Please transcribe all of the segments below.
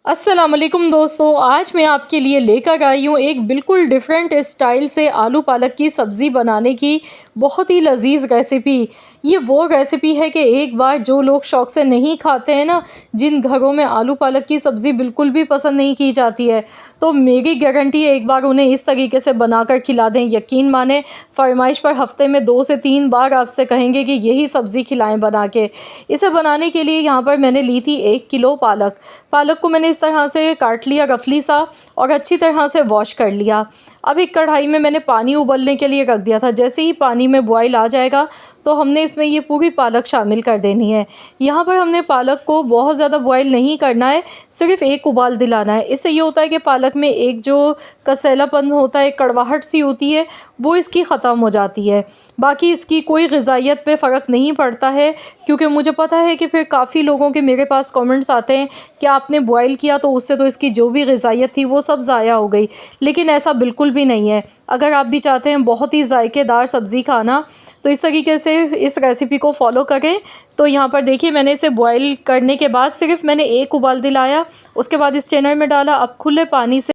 अस्सलाम वालेकुम दोस्तों, आज मैं आपके लिए लेकर आई हूँ एक बिल्कुल डिफरेंट स्टाइल से आलू पालक की सब्ज़ी बनाने की बहुत ही लजीज रेसिपी। ये वो रेसिपी है कि एक बार जो लोग शौक़ से नहीं खाते हैं ना, जिन घरों में आलू पालक की सब्ज़ी बिल्कुल भी पसंद नहीं की जाती है, तो मेरी गारंटी है एक बार उन्हें इस तरीके से बनाकर खिला दें। यकीन माने, फरमाइश पर हफ़्ते में 2 से 3 बार आपसे कहेंगे कि यही सब्ज़ी खिलाएँ बना के। इसे बनाने के लिए यहाँ पर मैंने ली थी 1 किलो पालक। पालक को मैंने इस तरह से काट लिया रफली सा और अच्छी तरह से वॉश कर लिया। अब एक कढ़ाई में मैंने पानी उबलने के लिए रख दिया था। जैसे ही पानी में बॉयल आ जाएगा तो हमने इसमें ये पूरी पालक शामिल कर देनी है। यहाँ पर हमने पालक को बहुत ज़्यादा बॉयल नहीं करना है, सिर्फ एक उबाल दिलाना है। इससे ये होता है कि पालक में एक जो कसेलापन होता है, कड़वाहट सी होती है, वो इसकी ख़त्म हो जाती है। बाकी इसकी कोई ग़िज़ाइयत पे फ़र्क नहीं पड़ता है, क्योंकि मुझे पता है कि फिर काफ़ी लोगों के मेरे पास कमेंट्स आते हैं कि आपने बॉयल किया तो उससे तो इसकी जो भी ग़िज़ाइयत थी वो सब ज़ाया हो गई। लेकिन ऐसा बिल्कुल भी नहीं है। अगर आप भी चाहते हैं बहुत ही ज़ायकेदार सब्ज़ी खाना, तो इस तरीके से इस रेसिपी को फ़ॉलो करें। तो यहाँ पर देखिए, मैंने इसे बॉयल करने के बाद सिर्फ मैंने एक उबाल दिलाया, उसके बाद स्ट्रेनर में डाला। अब खुले पानी से,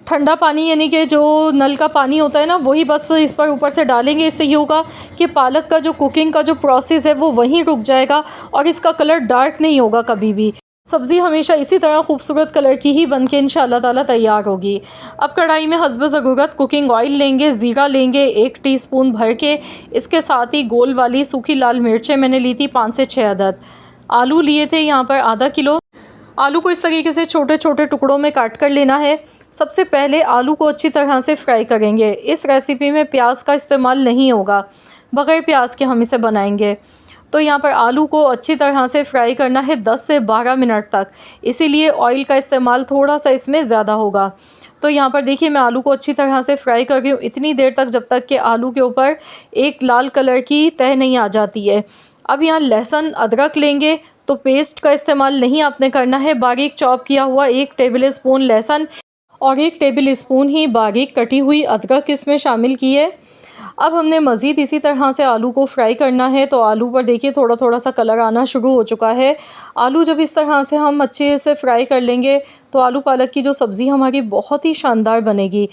ठंडा पानी यानी कि जो नल का पानी होता है ना, वही बस इस पर ऊपर से डालेंगे। इससे ये होगा कि पालक का जो कुकिंग का जो प्रोसेस है वो वहीं रुक जाएगा और इसका कलर डार्क नहीं होगा कभी भी। सब्ज़ी हमेशा इसी तरह खूबसूरत कलर की ही बन के इंशाल्लाह ताला तैयार होगी। अब कढ़ाई में हस्ब ज़रूरत कुकिंग ऑयल लेंगे, ज़ीरा लेंगे 1 टीस्पून भर के। इसके साथ ही गोल वाली सूखी लाल मिर्चें मैंने ली थी 5 से 6 अदद। आलू लिए थे यहाँ पर आधा किलो। आलू को इस तरीके से छोटे छोटे टुकड़ों में काट कर लेना है। सबसे पहले आलू को अच्छी तरह से फ्राई करेंगे। इस रेसिपी में प्याज का इस्तेमाल नहीं होगा, बग़ैर प्याज के हम इसे बनाएंगे। तो यहाँ पर आलू को अच्छी तरह से फ्राई करना है 10 से 12 मिनट तक, इसीलिए ऑयल का इस्तेमाल थोड़ा सा इसमें ज़्यादा होगा। तो यहाँ पर देखिए, मैं आलू को अच्छी तरह से फ्राई कर रही हूँ इतनी देर तक जब तक कि आलू के ऊपर एक लाल कलर की तह नहीं आ जाती है। अब यहाँ लहसुन अदरक लेंगे, तो पेस्ट का इस्तेमाल नहीं आपने करना है। बारीक चॉप किया हुआ 1 टेबल स्पून लहसुन और 1 टेबल स्पून ही बारीक कटी हुई अदरक इसमें शामिल की है। अब हमने मज़ीद इसी तरह से आलू को फ्राई करना है। तो आलू पर देखिए थोड़ा थोड़ा सा कलर आना शुरू हो चुका है। आलू जब इस तरह से हम अच्छे से फ्राई कर लेंगे तो आलू पालक की जो सब्ज़ी हमारी बहुत ही शानदार बनेगी।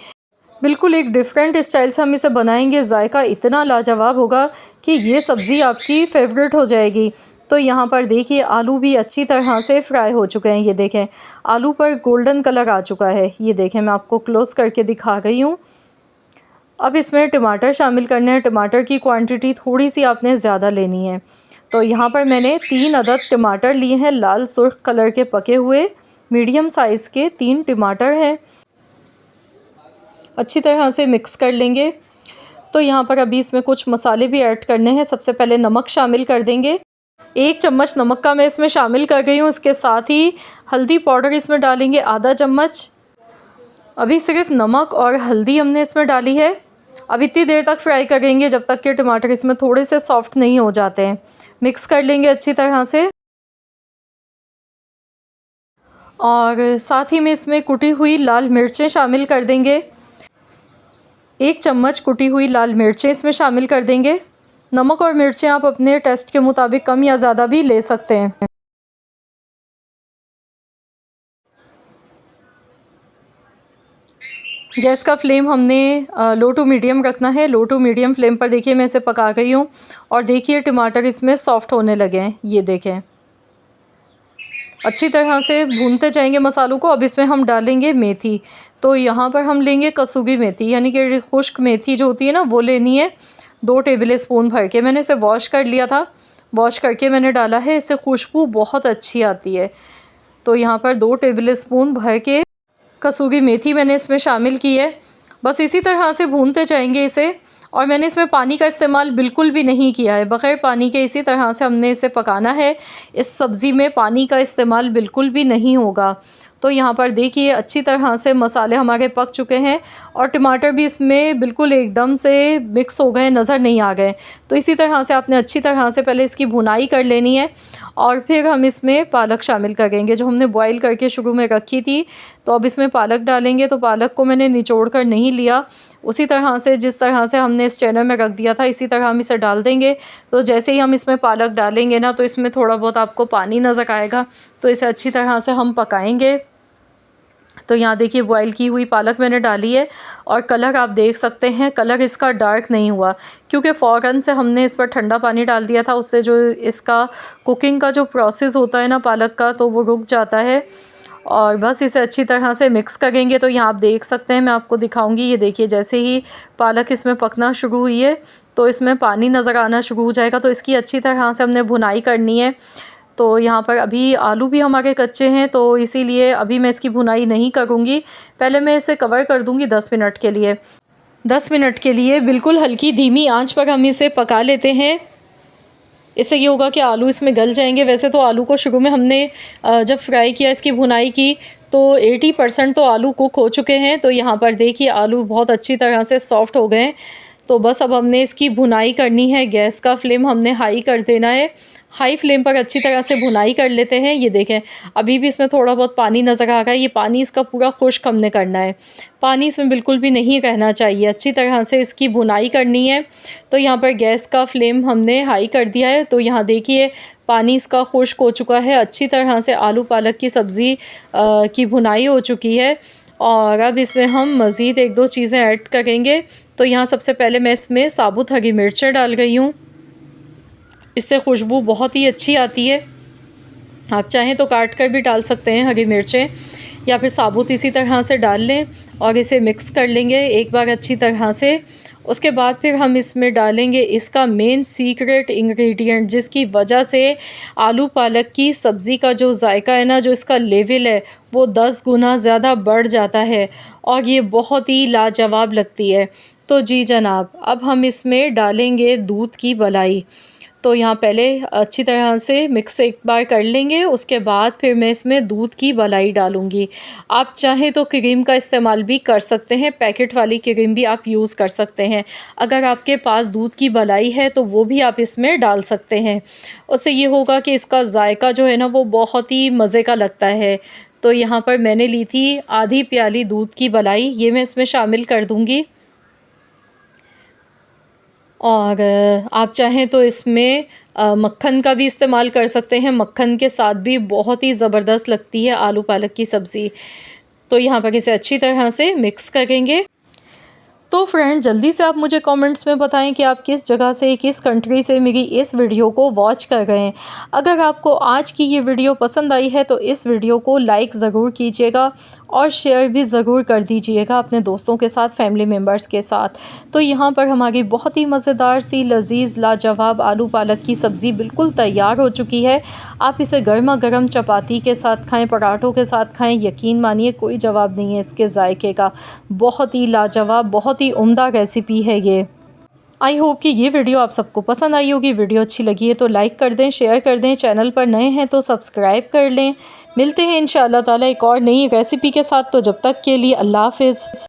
बिल्कुल एक डिफरेंट स्टाइल से हम इसे बनाएंगे। जायका इतना लाजवाब होगा कि ये सब्ज़ी आपकी फेवरेट हो जाएगी। तो यहाँ पर देखिए, आलू भी अच्छी तरह से फ्राई हो चुके हैं। ये देखें, आलू पर गोल्डन कलर आ चुका है। ये देखें, मैं आपको क्लोज़ करके दिखा रही हूँ। अब इसमें टमाटर शामिल करने हैं। टमाटर की क्वांटिटी थोड़ी सी आपने ज़्यादा लेनी है। तो यहाँ पर मैंने 3 अदद टमाटर लिए हैं, लाल सुर्ख कलर के पके हुए मीडियम साइज़ के 3 टमाटर हैं। अच्छी तरह से मिक्स कर लेंगे। तो यहाँ पर अभी इसमें कुछ मसाले भी ऐड करने हैं। सबसे पहले नमक शामिल कर देंगे। 1 चम्मच नमक का मैं इसमें शामिल कर गई हूँ। इसके साथ ही हल्दी पाउडर इसमें डालेंगे आधा चम्मच। अभी सिर्फ नमक और हल्दी हमने इसमें डाली है। अब इतनी देर तक फ्राई करेंगे जब तक कि टमाटर इसमें थोड़े से सॉफ्ट नहीं हो जाते हैं। मिक्स कर लेंगे अच्छी तरह से। और साथ ही में इसमें कुटी हुई लाल मिर्चें शामिल कर देंगे। 1 चम्मच कुटी हुई लाल मिर्चें इसमें शामिल कर देंगे। नमक और मिर्चें आप अपने टेस्ट के मुताबिक कम या ज़्यादा भी ले सकते हैं। गैस का फ्लेम हमने लो टू मीडियम रखना है। लो टू मीडियम फ्लेम पर देखिए मैं इसे पका गई हूँ और देखिए टमाटर इसमें सॉफ्ट होने लगे हैं। ये देखें, अच्छी तरह से भूनते जाएंगे मसालों को। अब इसमें हम डालेंगे मेथी। तो यहाँ पर हम लेंगे कसूरी मेथी, यानी कि खुश्क मेथी जो होती है ना, वो लेनी है। 2 टेबल स्पून भर के मैंने इसे वॉश कर लिया था। वॉश करके मैंने डाला है, इससे खुशबू बहुत अच्छी आती है। तो यहाँ पर 2 टेबल स्पून भर के कसूरी मेथी मैंने इसमें शामिल की है। बस इसी तरह से भूनते जाएंगे इसे। और मैंने इसमें पानी का इस्तेमाल बिल्कुल भी नहीं किया है, बग़ैर पानी के इसी तरह से हमने इसे पकाना है। इस सब्ज़ी में पानी का इस्तेमाल बिल्कुल भी नहीं होगा। तो यहाँ पर देखिए अच्छी तरह से मसाले हमारे पक चुके हैं और टमाटर भी इसमें बिल्कुल एकदम से मिक्स हो गए, नज़र नहीं आ गए। तो इसी तरह से आपने अच्छी तरह से पहले इसकी भुनाई कर लेनी है और फिर हम इसमें पालक शामिल करेंगे जो हमने बॉईल करके शुरू में रखी थी। तो अब इसमें पालक डालेंगे। तो पालक को मैंने निचोड़ कर नहीं लिया, उसी तरह से जिस तरह से हमने स्ट्रेनर में रख दिया था इसी तरह हम इसे डाल देंगे। तो जैसे ही हम इसमें पालक डालेंगे ना, तो इसमें थोड़ा बहुत आपको पानी नज़र आएगा। तो इसे अच्छी तरह से हम पकाएंगे। तो यहाँ देखिए बॉईल की हुई पालक मैंने डाली है और कलर आप देख सकते हैं, कलर इसका डार्क नहीं हुआ क्योंकि फ़ौरन से हमने इस पर ठंडा पानी डाल दिया था। उससे जो इसका कुकिंग का जो प्रोसेस होता है ना पालक का, तो वो रुक जाता है। और बस इसे अच्छी तरह से मिक्स करेंगे। तो यहाँ आप देख सकते हैं, मैं आपको दिखाऊंगी, ये देखिए जैसे ही पालक इसमें पकना शुरू हुई है तो इसमें पानी नज़र आना शुरू हो जाएगा। तो इसकी अच्छी तरह से हमने भुनाई करनी है। तो यहाँ पर अभी आलू भी हमारे कच्चे हैं, तो इसीलिए अभी मैं इसकी भुनाई नहीं करूँगी। पहले मैं इसे कवर कर दूँगी 10 मिनट के लिए। 10 मिनट के लिए बिल्कुल हल्की धीमी आंच पर हम इसे पका लेते हैं। इससे ये होगा कि आलू इसमें गल जाएंगे। वैसे तो आलू को शुरू में हमने जब फ्राई किया, इसकी भुनाई की, तो 80% तो आलू कुक हो चुके हैं। तो यहाँ पर देखिए आलू बहुत अच्छी तरह से सॉफ्ट हो गए हैं। तो बस अब हमने इसकी भुनाई करनी है। गैस का फ्लेम हमने हाई कर देना है। हाई फ्लेम पर अच्छी तरह से भुनाई कर लेते हैं। ये देखें अभी भी इसमें थोड़ा बहुत पानी नज़र आ रहा है। ये पानी इसका पूरा खुश्क हमने करना है, पानी इसमें बिल्कुल भी नहीं रहना चाहिए। अच्छी तरह से इसकी भुनाई करनी है। तो यहाँ पर गैस का फ्लेम हमने हाई कर दिया है। तो यहाँ देखिए पानी इसका खुश्क हो चुका है। अच्छी तरह से आलू पालक की सब्ज़ी की भुनाई हो चुकी है। और अब इसमें हम मज़ीद 1-2 चीज़ें ऐड करेंगे। तो यहाँ सबसे पहले मैं इसमें साबुत हरी मिर्चें डाल गई हूँ। इससे खुशबू बहुत ही अच्छी आती है। आप चाहें तो काट कर भी डाल सकते हैं हरी मिर्चें, या फिर साबुत इसी तरह से डाल लें और इसे मिक्स कर लेंगे एक बार अच्छी तरह से। उसके बाद फिर हम इसमें डालेंगे इसका मेन सीक्रेट इंग्रेडिएंट, जिसकी वजह से आलू पालक की सब्ज़ी का जो जायका है ना, जो इसका लेवल है, वो 10 गुना ज़्यादा बढ़ जाता है और ये बहुत ही लाजवाब लगती है। तो जी जनाब, अब हम इसमें डालेंगे दूध की मलाई। तो यहाँ पहले अच्छी तरह से मिक्स एक बार कर लेंगे। उसके बाद फिर मैं इसमें दूध की मलाई डालूँगी। आप चाहें तो क्रीम का इस्तेमाल भी कर सकते हैं, पैकेट वाली क्रीम भी आप यूज़ कर सकते हैं। अगर आपके पास दूध की मलाई है तो वो भी आप इसमें डाल सकते हैं। उससे ये होगा कि इसका जायका जो है ना, वो बहुत ही मज़े का लगता है। तो यहाँ पर मैंने ली थी आधी प्याली दूध की मलाई, ये मैं इसमें शामिल कर दूँगी। और आप चाहें तो इसमें मक्खन का भी इस्तेमाल कर सकते हैं। मक्खन के साथ भी बहुत ही ज़बरदस्त लगती है आलू पालक की सब्ज़ी। तो यहाँ पर इसे अच्छी तरह से मिक्स करेंगे। तो फ्रेंड, जल्दी से आप मुझे कमेंट्स में बताएं कि आप किस जगह से, किस कंट्री से मेरी इस वीडियो को वॉच कर रहे हैं। अगर आपको आज की ये वीडियो पसंद आई है तो इस वीडियो को लाइक ज़रूर कीजिएगा और शेयर भी ज़रूर कर दीजिएगा अपने दोस्तों के साथ, फैमिली मेम्बर्स के साथ। तो यहाँ पर हमारी बहुत ही मज़ेदार सी लजीज़ लाजवाब आलू पालक की सब्ज़ी बिल्कुल तैयार हो चुकी है। आप इसे गर्मा गर्म चपाती के साथ खाएं, पराठों के साथ खाएं, यकीन मानिए कोई जवाब नहीं है इसके जायके का। बहुत ही लाजवाब, बहुत ही उम्दा रेसिपी है ये। आई होप कि ये वीडियो आप सबको पसंद आई होगी। वीडियो अच्छी लगी है तो लाइक कर दें, शेयर कर दें। चैनल पर नए हैं तो सब्सक्राइब कर लें। मिलते हैं इंशाअल्लाह ताला एक और नई रेसिपी के साथ। तो जब तक के लिए अल्लाह हाफ़िज़।